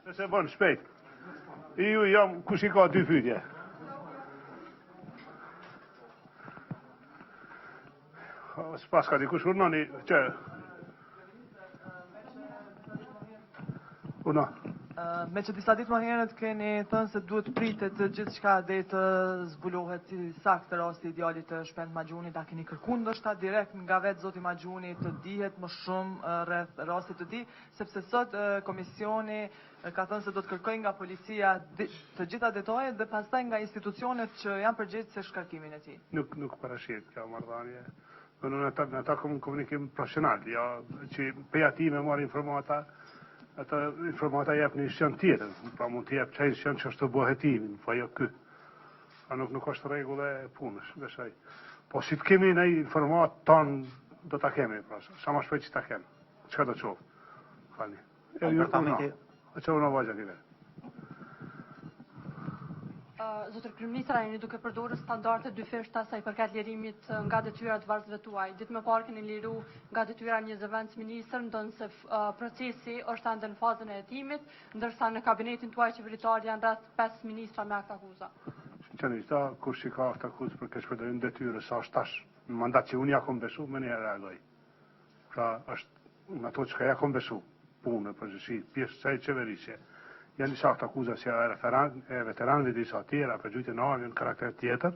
Nëse bën shpejt. Ju jam kush I ka 2 pyetje. S'pas ka dikush urnoni që Una. Me që disa ditë më herët keni thënë se duhet pritet gjithçka deri të zbulohet si saktë rasti I djalit të Shpend Maxhunit, a keni kërkuar ndoshta direkt nga vetë zoti Maxhuni të dihet më shumë rreth rastit të tij, sepse sot komisioni ka thënë se do të kërkojë nga policia të gjitha detajet dhe pastaj nga institucionet që janë përgjegjës së shkarkimin e tij. Nuk parashihet kjo marrëdhënie. Në ata komunikim profesional, ja që peja time marr informata. Ata informata jep një shën tjetër, pra mund të jep çaj shën që është të bëhet hetimin, po jo ky. A nuk është rregull e punës, besoj. Po si të kemi ne informat ton do ta kemi, pra. Sa më shpejt që ta kemi. Çka do të shoh? Falni. Çfarë unë vajza këtu? Zotër Kryeministra, jeni duke përdorur standarde dyfishta sa I përket lirimit nga detyrat varësve tuaj. Ditë më parë keni liru nga detyra një zëvendës ministër, ndonse procesi është ende në fazën e hetimit, ndërsa në kabinetin tuaj qeveritar janë rreth 5 ministra me akt akuza. Sinqerisht, kush I ka akt akuzë për shpërdorim detyrë sa është tash në mandat që unë ja kom besu, më ne reagoj. Pra është në ato që ja kom besu, punë, përgjithësi, pjesë së qeverisje. Janë disa akt akuza si e veteranëve disa tjera për gjyqjen e armën karakter tjetër,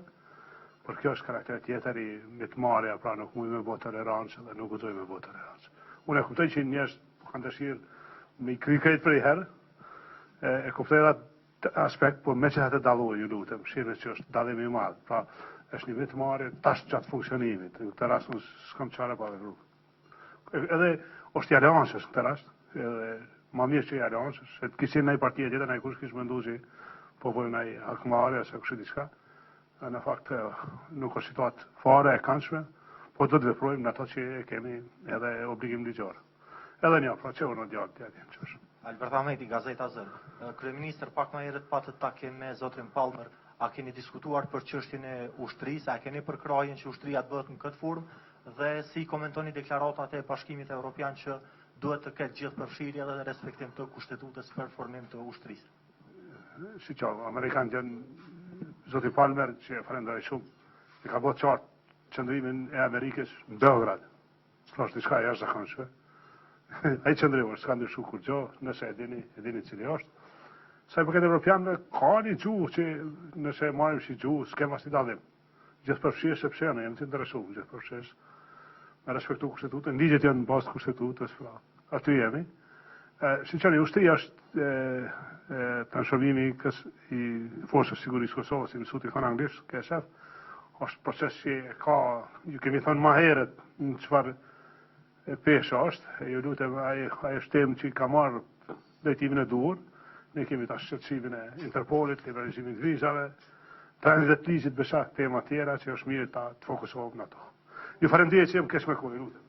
por kjo është karakter tjetër I mitmarrja, pra nuk mund me bëj tolerancë dhe nuk guxoj me bëj tolerancë. Unë e kuptoj që njerëz kanë dëshirë me I kry krejt për I herë, e kuptoj atë aspekt, por me që të dalloj, ju lutem, shihni që është dallim I madh. Pra është një mitmarrje tash gjatë funksionimit. Në këtë rast unë s'kam çfarë pa vepruar. Edhe është I aleancës në këtë rast, edhe ma mirë që I aleancës, se të kishin nëjë partije tjetër, nëjë kush kishë mendu që po bëjmë nëjë hakmarje, se kështë diçka. Në fakt nuk është situatë fare e këndshme, po do të veprojmë në ato që kemi edhe obligim ligjor. Edhe një, pra që unë djallë të jetim që është. Albert Ahmeti, Gazeta Zër. Kryeministër, pak më herët patët takim me zotrin Palmer, a keni diskutuar për çështjen e ushtrisë, a keni përkrahjen që ushtria të bëhet në këtë formë dhe si komentoni deklaratat e Bashkimit Evropian që duhet të ketë gjithë përfshirje dhe respektim të kushtetutës për formim të ushtrisë. Si që, Amerikanët janë, zoti Palmer, që e falenderoj shumë, I ka bërë qartë qëndrimin e Amerikës në Beograd. Pra është diçka e jashtëzakonshme. Ai qëndrim është, s'ka ndryshu kur gjo, nëse e dini cili është. Sa I përket evropianëve, ka një gjuhë që nëse marrim si gjuhë, s'kem as një dallim. Gjithë përfshirë sepse janë, jam të interesuar, gjithë përfshirë. Me respektu kushtetutën, ligjet janë në bazë të kushtetutës, pra aty jemi. Sinqerisht, ushtria është transformimi I Forcës Sigurisë Kosovës, I mësuti kanë anglisht, KSF, është proces që ka, ju kemi thënë ma herët në çfarë pesha është, ju lutem ai shtemë që ka marrë drejtimin e duhur, ne kemi tash shqetësimin e Interpolit, liberalizimin e vizave, tranzit ligjit besa tema tjera që është mirë ta të fokusohem në ato. Ju falenderoj që jam keq me kohë, lutem.